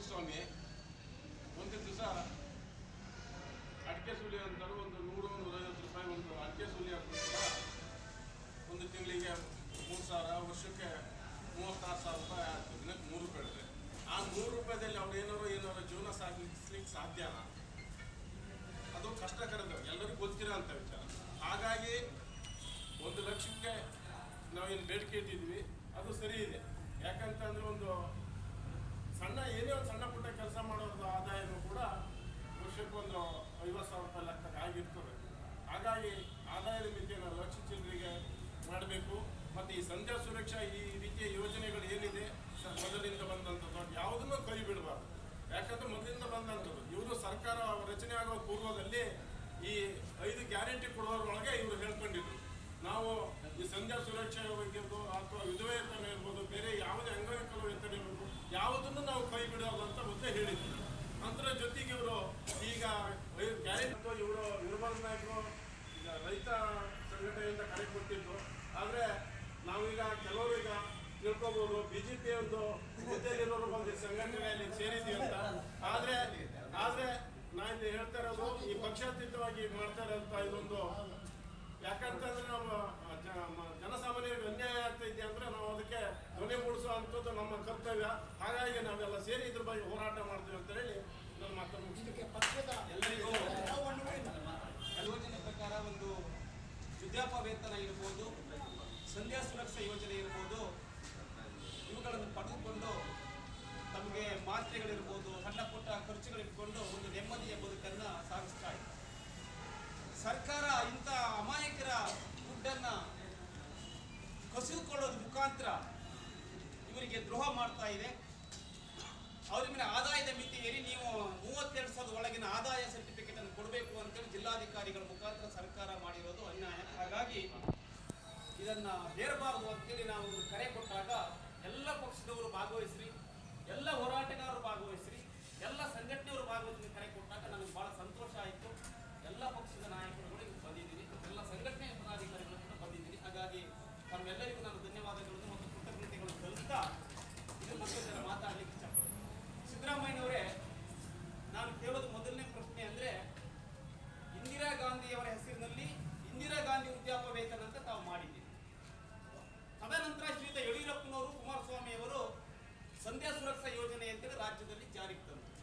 ಸ್ವಾಮಿ ಒಂದು ದಿವಸ ಅಡಿಕೆ ಸುಲಿ ಅಂತಾರೆ ಒಂದು 100-150 ರೂಪಾಯಿ ಒಂದು ಅಡಿಕೆ ಸುಲಿ ಹಾಕ್ಬಿಟ್ಟು ಒಂದು ತಿಂಗಳಿಗೆ 3,000, ವರ್ಷಕ್ಕೆ 36,000 ರೂಪಾಯಿ ಆಗ್ತದೆ. ದಿನಕ್ಕೆ 3 ರೂಪಾಯಿ ಇರುತ್ತೆ. ಆ 3 ರೂಪಾಯಿದಲ್ಲಿ ಅವ್ರು ಏನಾರು ಜೀವನ ಸಾಗಿಸ್ಲಿಕ್ಕೆ ಸಾಧ್ಯನಾ? ಅದು ಕಷ್ಟಕರದ, ಎಲ್ಲರಿಗೂ ಗೊತ್ತಿರೋ ಅಂಥ ವಿಚಾರ. ಹಾಗಾಗಿ 1 ಲಕ್ಷಕ್ಕೆ ನಾವೇನು ಬೇಡಿಕೆ ಇಟ್ಟಿದ್ವಿ ಅದು ಸರಿ ಇದೆ. ಯಾಕಂತಂದರೆ ಒಂದು ಏನೇ ಒಂದು ಸಣ್ಣ ಪುಟ್ಟ ಕೆಲಸ ಮಾಡೋದು ಆದಾಯನೂ ಕೂಡ ವರ್ಷಕ್ಕೆ ಒಂದು 50,000 ರೂಪಾಯಿ ಲೆಕ್ಕಕ್ಕೆ ಆಗಿರ್ತದೆ. ಹಾಗಾಗಿ ಆದಾಯದ ಮಿತಿಯನ್ನು 1 ಲಕ್ಷ ಚಿಲ್ಲರಿಗೆ ಮಾಡಬೇಕು. ಮತ್ತು ಈ ಸಂಧ್ಯಾ ಸುರಕ್ಷಾ ಈ ರೀತಿಯ ಯೋಜನೆಗಳು ಏನಿದೆ ಮೊದಲಿಂದ ಬಂದಂಥದ್ದು ಯಾವುದನ್ನು ಕೈ ಬಿಡಬಾರ್ದು. ಯಾಕಂದರೆ ಮೊದಲಿಂದ ಬಂದಂಥದ್ದು ಇವರು ಸರ್ಕಾರ ರಚನೆ ಆಗೋ ಪೂರ್ವದಲ್ಲಿ ಈ 5 ಗ್ಯಾರಂಟಿ ಕೊಡೋದ್ರೊಳಗೆ ಇವರು ಹೇಳ್ಕೊಂಡಿದ್ರು, ನಾವು ಈ ಸಂಧ್ಯಾ ಸುರಕ್ಷಾ ಇರ್ಬೋದು ಅಥವಾ ವಿಧವಾ ವೇತನ ಇರ್ಬೋದು, ಬೇರೆ ಯಾವುದೇ ಅಂಗವಿಕಲ ವೇತನ ಇರ್ಬೋದು, ಯಾವುದನ್ನು ನಾವು ಕೈ ಬಿಡೋದು ಅಂತ ಮೊದಲೇ ಹೇಳಿದ್ರು. ಅದರ ಜೊತೆಗೆ ಇವರು ಈಗ ಗ್ಯಾರಂಟಿ ಇವರು ವಿರ್ಬಲ್ ನಾಯಕರು ಈಗ ರೈತ ಸಂಘಟನೆಯಿಂದ ಕರೆ ಕೊಟ್ಟಿದ್ದು. ಆದರೆ ನಾವೀಗ ಕೆಲವರು ಈಗ ತಿಳ್ಕೊಬೋದು BJP ಒಂದು ಹುದ್ದೆಯಲ್ಲಿರೋರು ಬಂದು ಸಂಘಟನೆಯಲ್ಲಿ ಸೇರಿದ್ದೀವಿ ಅಂತ. ಆದರೆ ನಾನು ಹೇಳ್ತಾ ಇರೋದು ಈ ಪಕ್ಷಾತೀತವಾಗಿ ಮಾಡ್ತಾ ಇರೋಂಥ ಇದೊಂದು, ಯಾಕಂತಂದ್ರೆ ನಮ್ಮ ಜನಸಾಮಾನ್ಯರಿಗೆ ಅನ್ಯಾಯ ಆಗ್ತಾ ಇದೆ ಅಂದರೆ ನಾವು ಅದಕ್ಕೆ ಧ್ವನಿ ಮೂಡಿಸೋ ಅಂಥದ್ದು ನಮ್ಮ ಕರ್ತವ್ಯ. ಹಾಗಾಗಿ ನಾವೆಲ್ಲ ಸೇರಿ ಇದ್ರ ಬಗ್ಗೆ ಹೋರಾಟ ಮಾಡ್ತೀವಿ ಅಂತ ಹೇಳಿ ನನ್ನ ಮಾತನ್ನು ಮುಗಿಸ್ಲಿಕ್ಕೆ ಎಲ್ಲರಿಗೂ ಯೋಜನೆ ಪ್ರಕಾರ ಒಂದು ವೃದ್ಧಾಪ್ಯ ವೇತನ ಇರ್ಬೋದು, ಸಂಧ್ಯಾ ಸುರಕ್ಷಾ ಯೋಜನೆ ಇರ್ಬೋದು, ಇವುಗಳನ್ನು ಪಡೆದುಕೊಂಡು ತಮಗೆ ಮಾತ್ರೆಗಳಿರ್ಬೋದು, ಸಣ್ಣ ಪುಟ್ಟ ಖರ್ಚುಗಳಿಟ್ಕೊಂಡು ಒಂದು ನೆಮ್ಮದಿಯ ಬದುಕನ್ನು ಸಾಗಿಸ್ತಾ ಇದೆ. ಸರ್ಕಾರ ಇಂಥ ಅಮಾಯಕರ ದುಡ್ಡನ್ನು ಕಸಿದುಕೊಳ್ಳೋದ್ರ ಮುಖಾಂತರ ಇವರಿಗೆ ದ್ರೋಹ ಮಾಡ್ತಾ ಇದೆ. ಅವ್ರ ಮೇಲೆ ಆದಾಯದ ಮಿತಿ ಏರಿ ನೀವು 32,000 ಒಳಗಿನ ಆದಾಯ ಸರ್ಟಿಫಿಕೇಟ್ ಅನ್ನು ಕೊಡಬೇಕು ಅಂತೇಳಿ ಜಿಲ್ಲಾಧಿಕಾರಿಗಳ ಮುಖಾಂತರ ಸರ್ಕಾರ ಮಾಡಿರೋದು ಅನ್ಯಾಯ. ಹಾಗಾಗಿ ಇದನ್ನ ಹೇರಬಾರದು ಅಂತೇಳಿ ನಾವು ಒಂದು ಕರೆ ಕೊಟ್ಟಾಗ ಎಲ್ಲ ಪಕ್ಷದವರು ಭಾಗವಹಿಸ್ರಿ, ಎಲ್ಲ ಹೋರಾಟಗಾರರು ಭಾಗವಹಿಸ್ರಿ, ಎಲ್ಲ ಸಂಘಟನೆಯವರು ಭಾಗವಹಿಸಿ ಕರೆ ಕೊಟ್ಟಾಗ ನನಗೆ ಬಹಳ ಸಂತೋಷ ಆಯಿತು. ಎಲ್ಲ ಪಕ್ಷದ ನಾಯಕರುಗಳು ಬಂದಿದ್ದೀರಿ, ಎಲ್ಲ ಸಂಘಟನೆಯ ಪದಾಧಿಕಾರಿಗಳು ಕೂಡ ಬಂದಿದ್ದೀರಿ. ಹಾಗಾಗಿ ತಮ್ಮೆಲ್ಲರಿಗೂ ನಾನು ಧನ್ಯವಾದಗಳನ್ನು ಮತ್ತು ಕೃತಜ್ಞತೆಗಳನ್ನು ಸಲ್ಲಿಸ್ತಾ ಇದು ಮತ್ತೊಂದು ಮಾತಾಡಲಿಕ್ಕೆ ಇಷ್ಟಪಡ್ತೀನಿ. ಸಿದ್ದರಾಮಯ್ಯನವರೇ, ನಾನು ಕೇಳೋದು ಮೊದಲನೇ ಪ್ರಶ್ನೆ ಅಂದರೆ, ಇಂದಿರಾ ಗಾಂಧಿಯವರ ಹೆಸರಿನಲ್ಲಿ ಇಂದಿರಾ ಗಾಂಧಿ ವೃದ್ಧಾಪ್ಯ ವೇತನ ಅಂತ ತಾವು ಮಾಡಿದ್ದೀರಿ. ತದನಂತರ ಶ್ರೀಯುತ ಯಡಿಯೂರಪ್ಪನವರು, ಕುಮಾರಸ್ವಾಮಿಯವರು ಸಂಧ್ಯಾ ಸುರಕ್ಷಾ ಯೋಜನೆ ಅಂತೇಳಿ ರಾಜ್ಯದಲ್ಲಿ ಜಾರಿಗೆ ತಂದರು.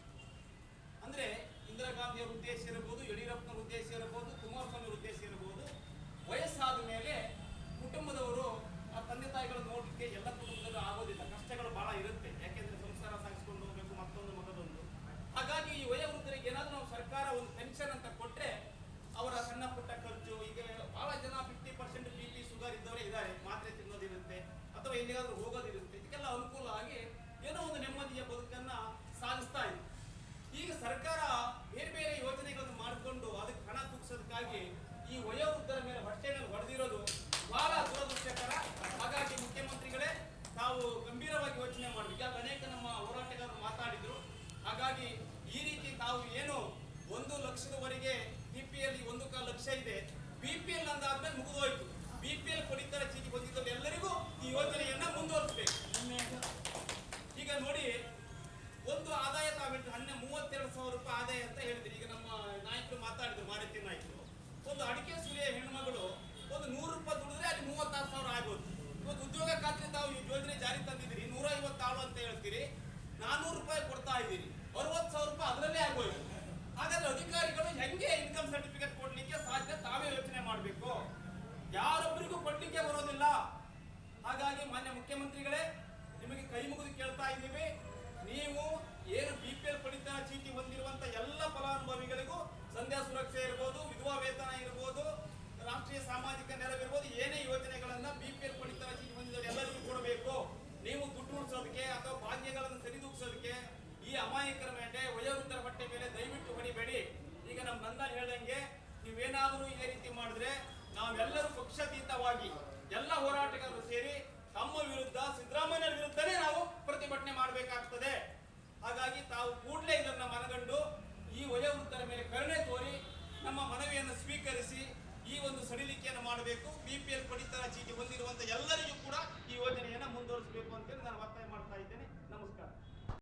ಅಂದರೆ ಇಂದಿರಾ ಗಾಂಧಿಯವರ ಉದ್ದೇಶ ಇರಬಹುದು, ಯಡಿಯೂರಪ್ಪನವರ ಉದ್ದೇಶ ಇರಬಹುದು, ಕುಮಾರಸ್ವಾಮಿ ಉದ್ದೇಶ ಇರಬಹುದು, ವಯಸ್ಸಾದ ಮೇಲೆ ಕುಟುಂಬದವರು ಆ ತಂದೆ ತಾಯಿಗಳನ್ನು ನೋಡಲಿಕ್ಕೆ ಎಲ್ಲ ಕುಟುಂಬದಲ್ಲೂ ಆಗೋದಿಲ್ಲ, ಕಷ್ಟಗಳು ಬಹಳ ಇರುತ್ತೆ. ಯಾಕೆಂದರೆ ಸಂಸಾರ ಸಾಗಿಸ್ಕೊಂಡು ಹೋಗಬೇಕು, ಮತ್ತೊಂದು ಮಗದೊಂದು. ಹಾಗಾಗಿ ಈ ವಯೋವೃದ್ಧರಿಗೆ ಏನಾದರೂ ನಾವು ಸರ್ಕಾರ ಒಂದು ಪೆನ್ಷನ್ ಅಂತ ಕೊಟ್ಟರೆ ಅವರ ಸಣ್ಣ ಪುಟ್ಟ ಖರ್ಚು, ಈಗ ಬಹಳ ಜನ 50% BP ಶುಗರ್ ಇದ್ದವರೇ ಇದ್ದಾರೆ, ಮಾತ್ರೆ ತಿನ್ನೋದಿರುತ್ತೆ ಅಥವಾ ಎಲ್ಲಿಗಾದ್ರೂ ಹೋಗೋದಿರುತ್ತೆ, ಇದಕ್ಕೆಲ್ಲ ಅನುಕೂಲ ಆಗಿ ಏನೋ ಒಂದು ನೆಮ್ಮದಿಯ ಬದುಕನ್ನು ಸಾಗಿಸ್ತಾ ಇದೆ. ಈಗ ಸರ್ಕಾರ ಬೇರೆ ಬೇರೆ ಯೋಜನೆಗಳನ್ನು ಮಾಡಿಕೊಂಡು ಅದಕ್ಕೆ ಹಣ ತೂಗಿಸೋದಕ್ಕಾಗಿ ಈ ವಯೋವೃದ್ಧರ ಮೇಲೆ ಹೊಟ್ಟೆ ಮೇಲೆ ಹೊಡೆದಿರೋದು ಬಹಳ ದುರದೃಷ್ಟಕರ. ಹಾಗಾಗಿ ಮುಖ್ಯಮಂತ್ರಿಗಳೇ, ತಾವು ಗಂಭೀರವಾಗಿ ಯೋಚನೆ ಮಾಡಬೇಕು. ಈಗ ಅನೇಕ ನಮ್ಮ ಹೋರಾಟಗಾರರು ಮಾತಾಡಿದ್ರು. ಹಾಗಾಗಿ ಈ ರೀತಿ ತಾವು ಏನು 1 ಲಕ್ಷದವರೆಗೆ BPL 1.25 ಲಕ್ಷ ಇದೆ, BPL ಅಂದಾದ್ಮೇಲೆ ಮುಗಿದೋಯ್ತು. BPL ಪಡಿತರ ಚೀಟಿ ಬಂದಿದ್ದವರು ಎಲ್ಲರಿಗೂ ಈ ಯೋಜನೆಯನ್ನ ಮುಂದುವರಿಸಬೇಕು. ಈಗ ನೋಡಿ, ಒಂದು ಆದಾಯ ತಾವಿಟ್ಟು 32,000 ರೂಪಾಯಿ ಆದಾಯ ಅಂತ ಹೇಳಿದ್ರಿ. ಈಗ ನಮ್ಮ ನಾಯಕರು ಮಾತಾಡಿದ್ರು, ಮಾರುತಿ ನಾಯಕರು, ಒಂದು ಅಡಿಕೆ ಸುಲಿಯ ಹೆಣ್ಮಗಳು ಒಂದು 100 ರೂಪಾಯಿ ದುಡಿದ್ರೆ ಅಲ್ಲಿ 36,000 ಆಗೋದು. ಇವತ್ತು ಉದ್ಯೋಗ ಖಾತ್ರಿ ತಾವು ಈ ಯೋಜನೆ ಜಾರಿ ತಂದಿದ್ದೀರಿ, 150 ಅಂತ ಹೇಳ್ತೀರಿ, 400 ರೂಪಾಯಿ ಕೊಡ್ತಾ ಇದ್ದೀರಿ, 60,000 ರೂಪಾಯಿ ಅದರಲ್ಲೇ ಆಗೋಯ್ತು. ಹಾಗಾದ್ರೆ ಅಧಿಕಾರಿಗಳು ಹೆಂಗೆ ಇನ್ಕಮ್ ಸರ್ಟಿಫಿಕೇಟ್ ಕೊಡ್ಲಿಕ್ಕೆ ಸಾಧ್ಯ? ತಾವೇ ಯೋಚನೆ ಮಾಡಬೇಕು. ಯಾರೊಬ್ಬರಿಗೂ ಕೊಡ್ಲಿಕ್ಕೆ ಬರೋದಿಲ್ಲ. ಹಾಗಾಗಿ ಮಾನ್ಯ ಮುಖ್ಯಮಂತ್ರಿಗಳೇ, ನಿಮಗೆ ಕೈ ಮುಗಿದು ಕೇಳ್ತಾ ಇದ್ದೀವಿ, ನೀವು ಏನು BPL ಪಡಿತರ ಚೀಟಿ ಹೊಂದಿರುವಂತ ಎಲ್ಲ ಫಲಾನುಭವಿಗಳಿಗೂ ಸಂಧ್ಯಾ ಸುರಕ್ಷೆ ಇರ್ಬೋದು, ವಿಧವಾ ವೇತನ ಇರ್ಬೋದು, ರಾಷ್ಟ್ರೀಯ ಸಾಮಾಜಿಕ ನೆರವಿರ್ಬೋದು, ಏನೇ ಯೋಜನೆಗಳನ್ನ BPL ಪಡಿತರ ಚೀಟಿ ಹೊಂದಿದವರು ಎಲ್ಲರಿಗೂ ಕೊಡಬೇಕು. ನೀವು ದುಡ್ಡು ಉಳಿಸೋದಕ್ಕೆ ಅಥವಾ ಭಾಗ್ಯಗಳನ್ನು ಸರಿದೂಗಿಸೋದಕ್ಕೆ ಈ ಅಮಾಯಕರ ಮೇಲೆ, ವಯೋವೃದ್ಧರ ಹೊಟ್ಟೆ ಮೇಲೆ ದಯವಿಟ್ಟು ಹೊಡಿಬೇಡಿ. ಈಗ ನಮ್ಮ ನಂದನ್ ಹೇಳ್ದಂಗೆ ನೀವೇನಾದರೂ ಇದೇ ರೀತಿ ಮಾಡಿದ್ರೆ ನಾವೆಲ್ಲರೂ ಪಕ್ಷಾತೀತವಾಗಿ ಎಲ್ಲ ಹೋರಾಟಗಾರರು ಸೇರಿ ತಮ್ಮ ವಿರುದ್ಧ, ಸಿದ್ದರಾಮಯ್ಯ ವಿರುದ್ಧನೇ ನಾವು ಪ್ರತಿಭಟನೆ ಮಾಡಬೇಕಾಗ್ತದೆ. ಹಾಗಾಗಿ ತಾವು ಕೂಡಲೇ ಇದನ್ನ ಮನಗಂಡು ಈ ವಯೋವೃದ್ಧರ ಮೇಲೆ ಕರುಣೆ ತೋರಿ ನಮ್ಮ ಮನವಿಯನ್ನು ಸ್ವೀಕರಿಸಿ ಈ ಒಂದು ಸಡಿಲಿಕೆಯನ್ನು ಮಾಡಬೇಕು. BPL ಪಡಿತರ ಚೀಟಿ ಹೊಂದಿರುವಂತ ಎಲ್ಲರಿಗೂ ಕೂಡ ಈ ಯೋಜನೆಯನ್ನು ಮುಂದುವರಿಸಬೇಕು ಅಂತೇಳಿ ನಾನು